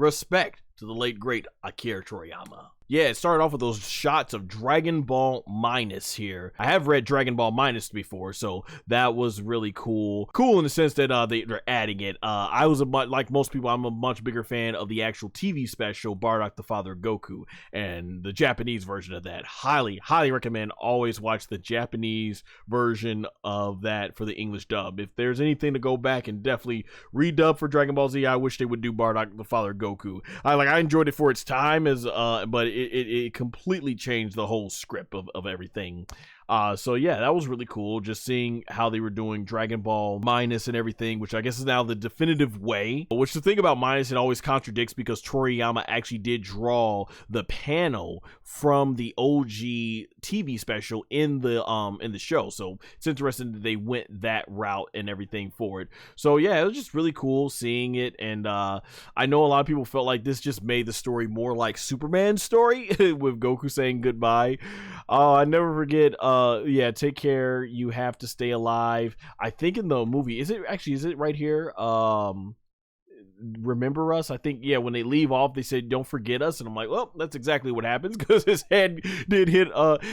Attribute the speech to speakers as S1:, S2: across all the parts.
S1: Respect to the late great Akira Toriyama. Yeah, it started off with those shots of Dragon Ball Minus here. I have read Dragon Ball Minus before, so that was really cool. Cool in the sense that they're adding it. I was like most people, I'm a much bigger fan of the actual TV special, Bardock the Father of Goku, and the Japanese version of that. Highly, highly recommend. Always watch the Japanese version of that for the English dub. If there's anything to go back and definitely redub for Dragon Ball Z, I wish they would do Bardock the Father of Goku. I enjoyed it for its time, but it completely changed the whole script of everything. So yeah, that was really cool, just seeing how they were doing Dragon Ball Minus and everything, which I guess is now the definitive way. Which the thing about Minus, it always contradicts because Toriyama actually did draw the panel from the OG TV special in the show. So it's interesting that they went that route and everything for it. So yeah, it was just really cool seeing it, and I know a lot of people felt like this just made the story more like Superman's story with Goku saying goodbye. I never forget. Yeah, take care. You have to stay alive. I think in the movie, is it right here? Remember us? I think, yeah, when they leave off, they said, don't forget us. And I'm like, well, that's exactly what happens, because his head did hit,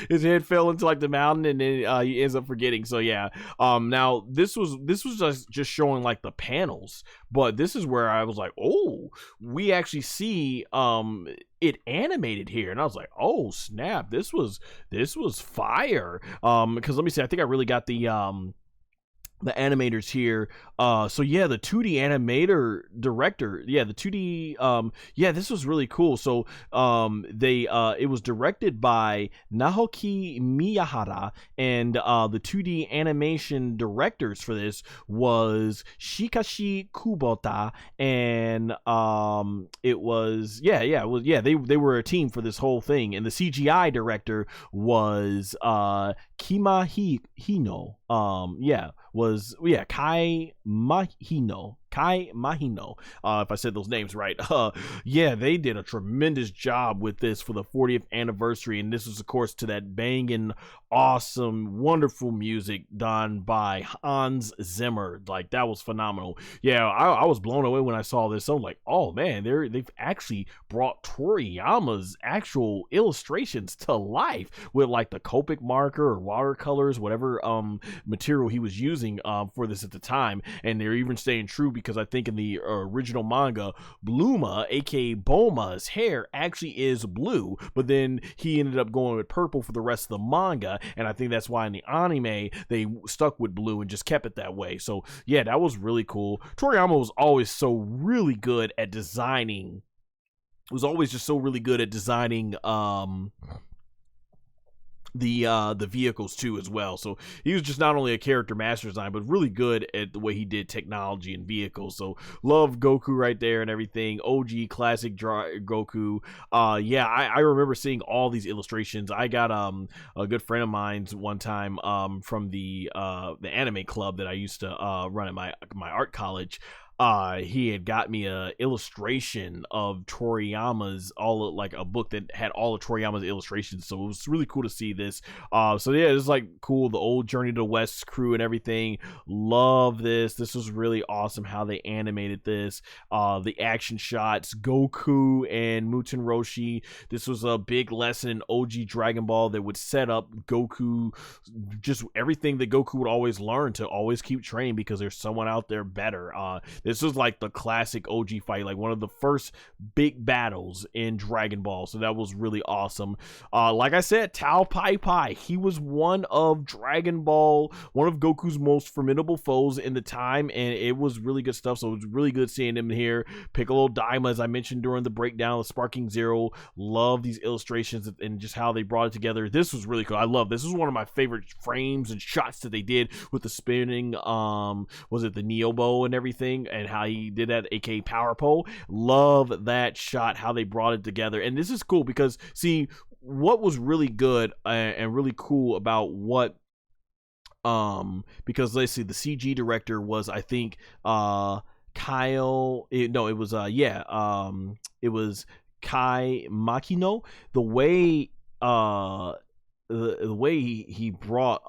S1: his head fell into like the mountain, and then he ends up forgetting. So yeah, now this was just showing like the panels, but this is where I was like, oh, we actually see it animated here, and I was like, oh snap, this was fire. Because let me see, I think I really got the animators here. So yeah, the 2D animator director, yeah, the 2D, yeah, this was really cool. So it was directed by Naoki Miyahara, and the 2D animation directors for this was Shikashi Kubota, and it was they were a team for this whole thing, and the CGI director was Kima Hino. Kai Mahino, if I said those names right. Yeah, they did a tremendous job with this for the 40th anniversary, and this was, of course, to that banging, awesome, wonderful music done by Hans Zimmer. Like, that was phenomenal. Yeah, I was blown away when I saw this. I was like, oh man, they've actually brought Toriyama's actual illustrations to life with like the Copic marker or watercolors, whatever material he was using for this at the time, and they're even staying true, because I think in the original manga, Bluma, aka Bulma's hair actually is blue, but then he ended up going with purple for the rest of the manga, and I think that's why in the anime they stuck with blue and just kept it that way. So yeah, that was really cool. Toriyama was always so really good at designing. Was always just so really good at designing the vehicles too as well. So he was just not only a character master design, but really good at the way he did technology and vehicles. So love Goku right there and everything. OG classic Goku. Yeah, I remember seeing all these illustrations. I got a good friend of mine's one time from the anime club that I used to run at my art college. He had got me a illustration of Toriyama's, like a book that had all of Toriyama's illustrations. So it was really cool to see this. So yeah, it was like cool. The old Journey to the West crew and everything. Love this. This was really awesome how they animated this. The action shots, Goku and Muten Roshi. This was a big lesson in OG Dragon Ball that would set up Goku, just everything that Goku would always learn to always keep training, because there's someone out there better. This was like the classic OG fight, like one of the first big battles in Dragon Ball. So that was really awesome. Like I said, Tao Pai Pai, he was one of Goku's most formidable foes in the time, and it was really good stuff. So it was really good seeing him here. Piccolo, Daima, as I mentioned during the breakdown of Sparking Zero. Love these illustrations and just how they brought it together. This was really cool. I love this. This was one of my favorite frames and shots that they did with the spinning, was it the Neobo and everything, and how he did that, aka Power Pole. Love that shot, how they brought it together. And this is cool because, see, what was really good and really cool about what because let's see, the CG director was, I think, it was Kai Makino. The way the way he brought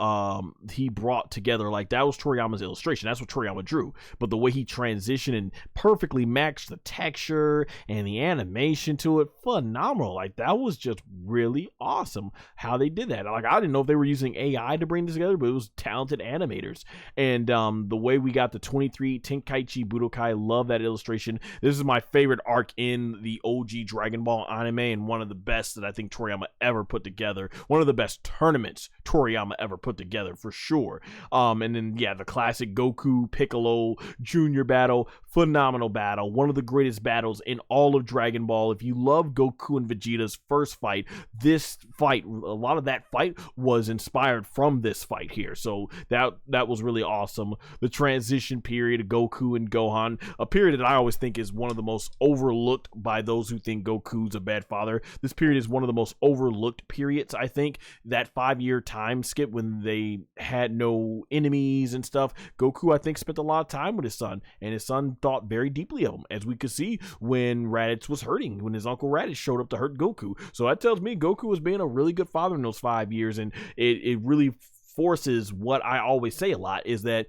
S1: together, like, that was Toriyama's illustration, that's what Toriyama drew, but the way he transitioned and perfectly matched the texture and the animation to it, phenomenal. Like, that was just really awesome how they did that. Like, I didn't know if they were using AI to bring this together, but it was talented animators. And the way we got the 23 Tenkaichi Budokai, love that illustration. This is my favorite arc in the OG Dragon Ball anime, and one of the best that I think Toriyama ever put together, one of the best tournaments Toriyama ever put together for sure. And then, yeah, the classic Goku Piccolo Junior battle, phenomenal battle, one of the greatest battles in all of Dragon Ball. If you love Goku and Vegeta's first fight, this fight, a lot of that fight was inspired from this fight here, so that was really awesome. The transition period of Goku and Gohan, a period that I always think is one of the most overlooked by those who think Goku's a bad father. This period is one of the most overlooked periods, I think. That 5-year time skip when they had no enemies and stuff, Goku, I think, spent a lot of time with his son, and his son thought very deeply of him, as we could see when Raditz was hurting, when his uncle Raditz showed up to hurt Goku. So that tells me Goku was being a really good father in those 5 years, and it really forces what I always say a lot, is that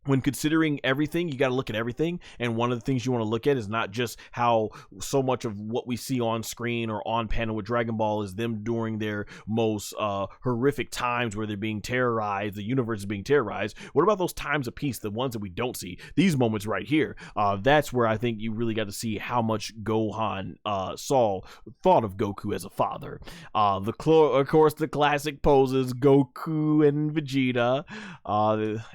S1: when considering everything, you got to look at everything. And one of the things you want to look at is not just how so much of what we see on screen or on panel with Dragon Ball is them during their most horrific times where they're being terrorized, the universe is being terrorized. What about those times of peace, the ones that we don't see? These moments right here, that's where I think you really got to see how much Gohan thought of Goku as a father. Of course, the classic poses, Goku and Vegeta.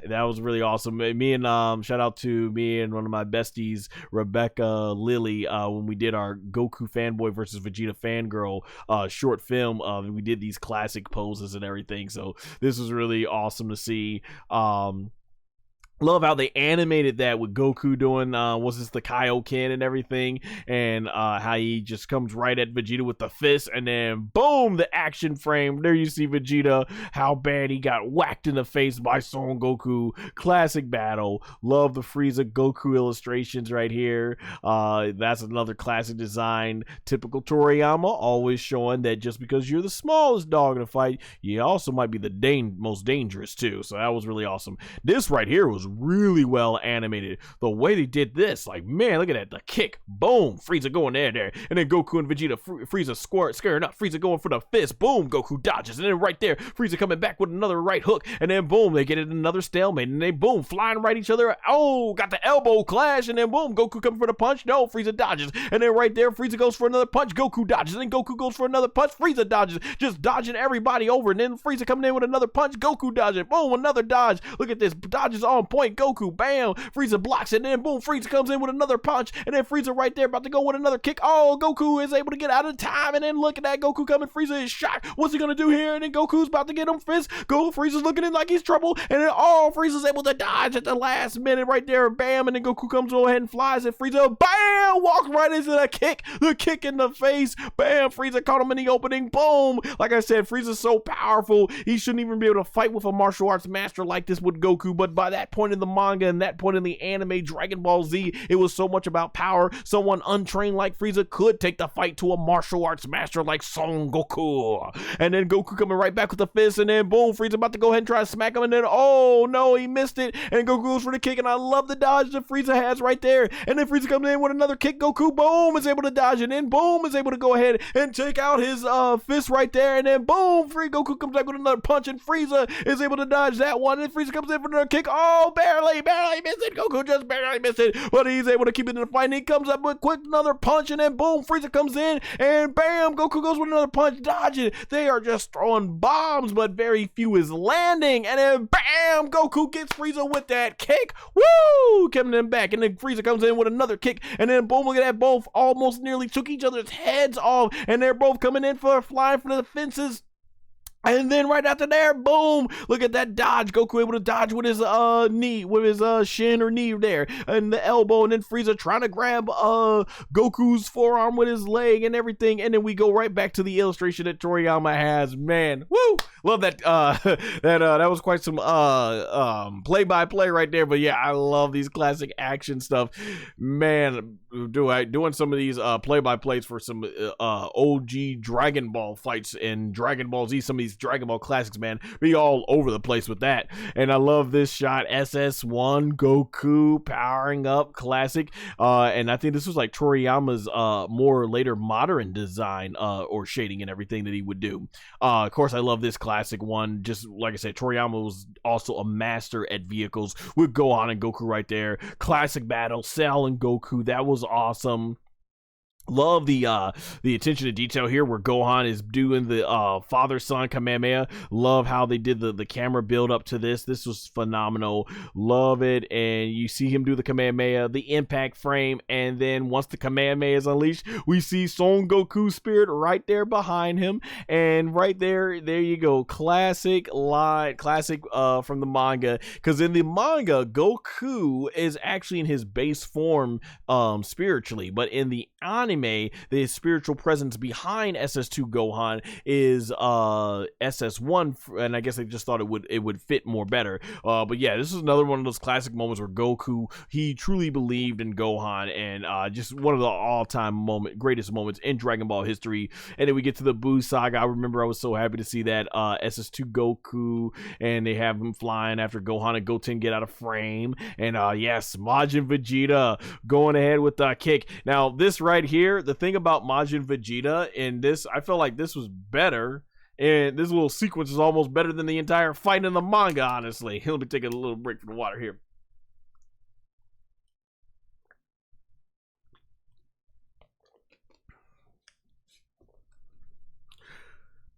S1: That was really awesome. Me and shout out to me and one of my besties, Rebecca Lilly, when we did our Goku fanboy versus Vegeta fangirl short film. We did these classic poses and everything, so this was really awesome to see. Love how they animated that with Goku doing, was this the Kaioken and everything, and how he just comes right at Vegeta with the fist, and then boom, the action frame. There you see Vegeta, how bad he got whacked in the face by Son Goku. Classic battle. Love the Frieza Goku illustrations right here. That's another classic design. Typical Toriyama, always showing that just because you're the smallest dog in a fight, you also might be the most dangerous too. So that was really awesome. This right here was really well animated. The way they did this, like, man, look at that, the kick, boom, Frieza going there, and then Goku and Vegeta, Frieza squaring up, Frieza going for the fist, boom, Goku dodges, and then right there, Frieza coming back with another right hook, and then boom, they get it another stalemate, and they boom, flying right each other, oh, got the elbow clash, and then boom, Goku coming for the punch, no, Frieza dodges, and then right there, Frieza goes for another punch, Goku dodges, and then Goku goes for another punch, Frieza dodges, just dodging everybody over, and then Frieza coming in with another punch, Goku dodging, boom, another dodge, look at this, dodges on point, Goku, bam, Frieza blocks it, and then boom, Frieza comes in with another punch, and then Frieza right there about to go with another kick. Oh, Goku is able to get out of time, and then look at that, Goku coming, Frieza is shocked. What's he gonna do here? And then Goku's about to get him fist. Frieza's looking in like he's trouble, and then Frieza's able to dodge at the last minute right there, bam, and then Goku comes ahead and flies at Frieza, bam, walks right into the kick in the face, bam, Frieza caught him in the opening, boom. Like I said, Frieza's so powerful, he shouldn't even be able to fight with a martial arts master like this with Goku, but by that point in the manga and that point in the anime Dragon Ball Z, it was so much about power. Someone untrained like Frieza could take the fight to a martial arts master like Son Goku, and then Goku coming right back with the fist, and then boom, Frieza about to go ahead and try to smack him, and then oh no, he missed it, and Goku goes for the kick, and I love the dodge that Frieza has right there, and then Frieza comes in with another kick, Goku boom is able to dodge, and then boom is able to go ahead and take out his fist right there, and then boom, Goku comes back with another punch, and Frieza is able to dodge that one, and Frieza comes in for another kick, oh, barely missed it, Goku just barely missed it, but he's able to keep it in the fight, and he comes up with quick another punch, and then boom, Frieza comes in, and bam, Goku goes with another punch, dodging. They are just throwing bombs, but very few is landing, and then bam, Goku gets Frieza with that kick, woo, coming in back, and then Frieza comes in with another kick, and then boom, look at that, both almost nearly took each other's heads off, and they're both coming in for flying for the fences. And then right after there, boom, look at that dodge. Goku able to dodge with his knee, with his shin or knee there, and the elbow, and then Frieza trying to grab Goku's forearm with his leg and everything, and then we go right back to the illustration that Toriyama has. Man, woo, love that. That was quite some play-by-play right there, but yeah, I love these classic action stuff. Man, doing some of these play-by-plays for some OG Dragon Ball fights and Dragon Ball Z. Some of these Dragon Ball classics, man, be all over the place with that. And I love this shot, SS1 Goku powering up, classic. And I think this was like Toriyama's more later modern design or shading and everything that he would do. Of course, I love this classic one. Just like I said, Toriyama was also a master at vehicles with Gohan and Goku right there. Classic battle, Cell and Goku. That was awesome. Love the attention to detail here where Gohan is doing the father-son Kamehameha. Love how they did the camera build up to this. This was phenomenal. Love it. And you see him do the Kamehameha, the impact frame, and then once the Kamehameha is unleashed, we see Son Goku's spirit right there behind him. And right there you go. Classic line, classic from the manga. Because in the manga, Goku is actually in his base form spiritually, but in the anime, the spiritual presence behind SS2 Gohan is SS1, and I guess they just thought it would fit more better. But yeah, this is another one of those classic moments where Goku, he truly believed in Gohan, and just one of the all-time greatest moments in Dragon Ball history. And then we get to the Buu saga. I remember I was so happy to see that SS2 Goku, and they have him flying after Gohan and Goten get out of frame. And yes, Majin Vegeta going ahead with the kick. Now this right here, the thing about Majin Vegeta in this, I felt like this was better, and this little sequence is almost better than the entire fight in the manga, honestly. Let me take a little break from the water here.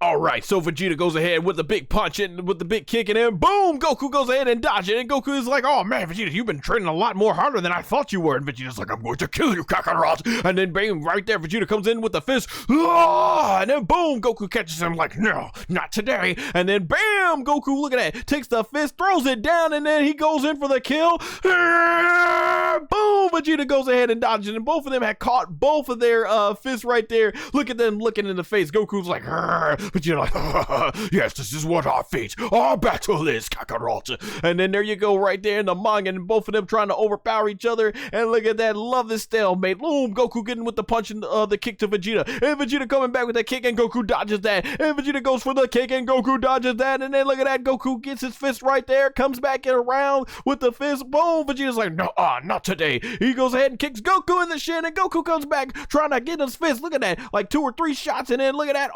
S1: All right, so Vegeta goes ahead with the big punch and with the big kick, and then boom, Goku goes ahead and dodges it, and Goku is like, oh man, Vegeta, you've been training a lot more harder than I thought you were. And Vegeta's like, I'm going to kill you, Kakarot. And then bam, right there, Vegeta comes in with the fist, and then boom, Goku catches him like, no, not today. And then bam, Goku, look at that, takes the fist, throws it down, and then he goes in for the kill. Boom, Vegeta goes ahead and dodges it, and both of them had caught both of their fists right there. Look at them looking in the face. Goku's like, but you're like, yes, this is what our fate, our battle is, Kakarot. And then there you go, right there in the manga, and both of them trying to overpower each other. And look at that, love this stalemate. Boom, Goku getting with the punch and the kick to Vegeta, and Vegeta coming back with that kick, and Goku dodges that, and Vegeta goes for the kick, and Goku dodges that. And then look at that, Goku gets his fist right there, comes back in around with the fist. Boom, Vegeta's like, no, not today. He goes ahead and kicks Goku in the shin, and Goku comes back trying to get his fist. Look at that, like 2 or 3 shots, and then look at that,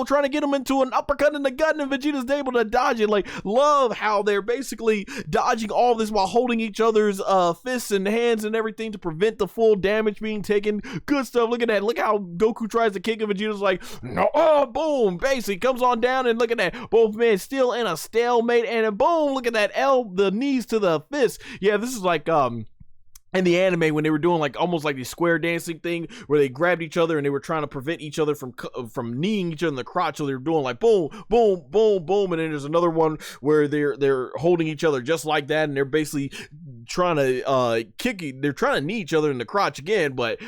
S1: trying to get him into an uppercut in the gut, and Vegeta's able to dodge it. Like, love how they're basically dodging all this while holding each other's fists and hands and everything to prevent the full damage being taken. Good stuff. Look at that. Look how Goku tries to kick, and Vegeta's like, no, boom, basically comes on down, and look at that, both men still in a stalemate, and boom, look at that, the knees to the fist. Yeah, this is like in the anime when they were doing like almost like the square dancing thing where they grabbed each other and they were trying to prevent each other from kneeing each other in the crotch. So they were doing like boom, boom, boom, boom, and then there's another one where they're holding each other just like that, and they're basically trying to they're trying to knee each other in the crotch again, but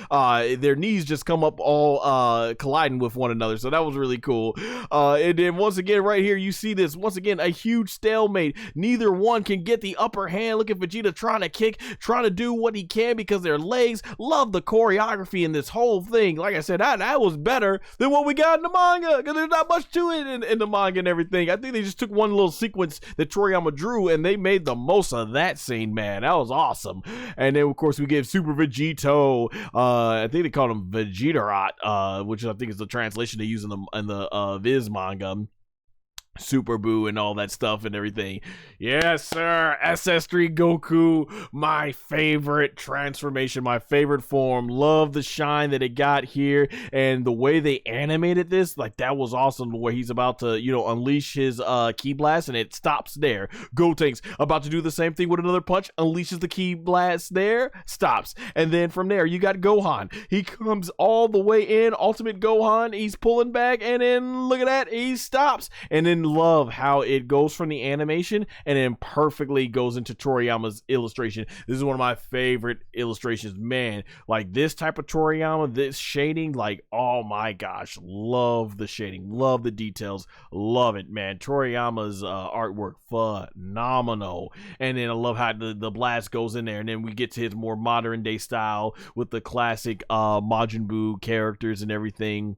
S1: their knees just come up all colliding with one another. So that was really cool. And then once again right here you see this, once again, a huge stalemate. Neither one can get the upper hand. Look at Vegeta trying to kick, trying to do what he can because their legs. Love the choreography in this whole thing. Like I said, that was better than what we got in the manga, because there's not much to it in the manga and everything. I think they just took one little sequence that Toriyama drew and they made the most of that scene, man. That was awesome. And then of course we get Super Vegito. I think they called him Vegetarat, which I think is the translation they use in the Viz manga. Super Buu and all that stuff and everything. Yes, sir. SS3 Goku, my favorite transformation, my favorite form. Love the shine that it got here, and the way they animated this, like, that was awesome. Where he's about to, unleash his ki blast, and it stops there. Gotenks about to do the same thing with another punch, unleashes the ki blast there, stops, and then from there you got Gohan. He comes all the way in, Ultimate Gohan. He's pulling back, and then look at that, he stops, and then love how it goes from the animation and then perfectly goes into Toriyama's illustration. This is one of my favorite illustrations, man. Like this type of Toriyama, this shading, like, oh my gosh, love the shading, love the details, love it, man. Toriyama's artwork, phenomenal. And then I love how the blast goes in there, and then we get to his more modern day style with the classic Majin Buu characters and everything.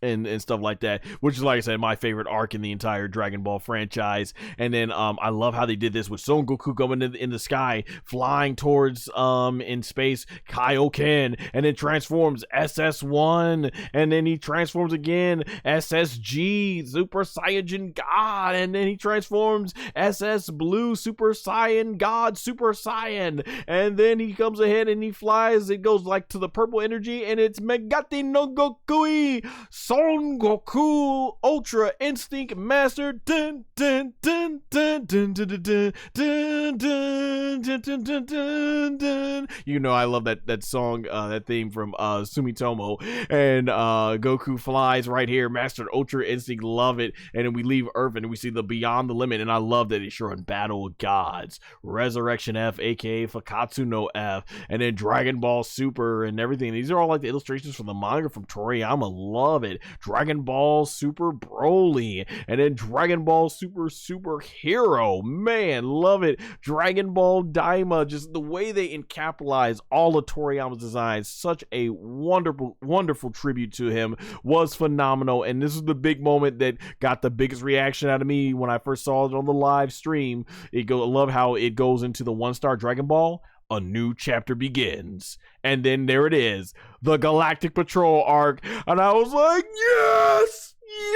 S1: And stuff like that, which is, like I said, my favorite arc in the entire Dragon Ball franchise. And then I love how they did this with Son Goku going in the sky, flying towards in space Kaioken, and then transforms SS1, and then he transforms again SSG, Super Saiyajin God, and then he transforms SS Blue, Super Saiyan God, Super Saiyan, and then he comes ahead and he flies. It goes like to the purple energy, and it's Megate no Gokui Son Goku Ultra Instinct Master. Dun, dun, dun, dun, dun, dun, dun, dun, dun, dun, dun, dun, dun, dun. You know, I love that song, that theme from Sumitomo. And Goku flies right here, Mastered Ultra Instinct, love it. And then we leave Earth and we see the Beyond the Limit, and I love that it's showing Battle of Gods, Resurrection F, aka Fakatsu no F, and then Dragon Ball Super and everything. These are all like the illustrations from the manga from Toriyama, love it. Dragon Ball Super Broly, and then Dragon Ball Super Hero, man, love it. Dragon Ball Daima, just the way they encapsulize all of Toriyama's designs, such a wonderful tribute to him, was phenomenal. And this is the big moment that got the biggest reaction out of me when I first saw it on the live stream. I love how it goes into the 1-star Dragon Ball. A new chapter begins, and then there it is, the Galactic Patrol arc, and I was like,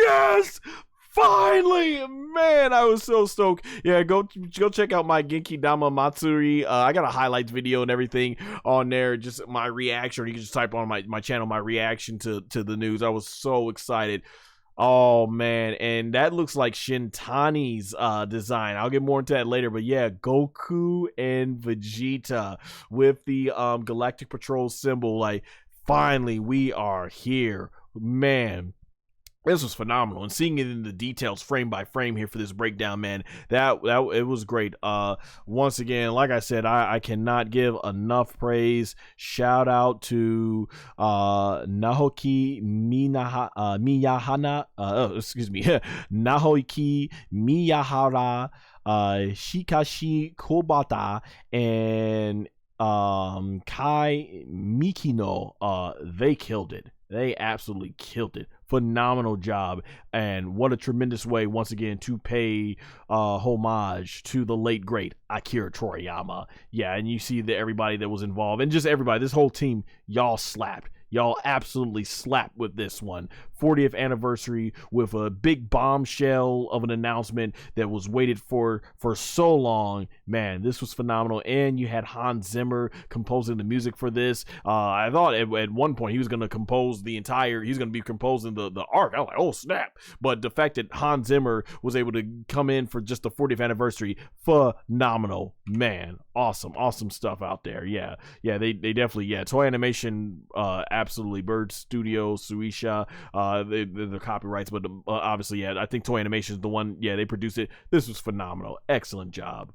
S1: yes, finally, man, I was so stoked. Yeah, go check out my Genki Dama Matsuri. I got a highlights video and everything on there, just my reaction, or you can just type on my channel my reaction to the news. I was so excited. Oh man, and that looks like Shintani's design. I'll get more into that later, but yeah, Goku and Vegeta with the Galactic Patrol symbol. Like, finally, we are here, man. This was phenomenal, and seeing it in the details frame by frame here for this breakdown, man, that it was great. Once again, like I said, I cannot give enough praise. Shout out to Naoki Miyahana, Naoki Miyahara, Shikashi Kobata, and Kai Mikino. They killed it. They absolutely killed it. Phenomenal job, and what a tremendous way once again to pay homage to the late great Akira Toriyama. Yeah, and you see that everybody that was involved, and just everybody, this whole team, y'all slapped. Y'all absolutely slapped with this one. 40th anniversary with a big bombshell of an announcement that was waited for so long. Man, this was phenomenal. And you had Hans Zimmer composing the music for this. I thought at one point he was going to compose he's going to be composing the arc. I was like, oh snap. But the fact that Hans Zimmer was able to come in for just the 40th anniversary, phenomenal. Man, awesome stuff out there. Yeah, they definitely, yeah. Toei Animation, absolutely. Bird Studio, Suisha, the copyrights, but obviously, yeah, I think Toei Animation is the one, yeah, they produced it. This was phenomenal. Excellent job.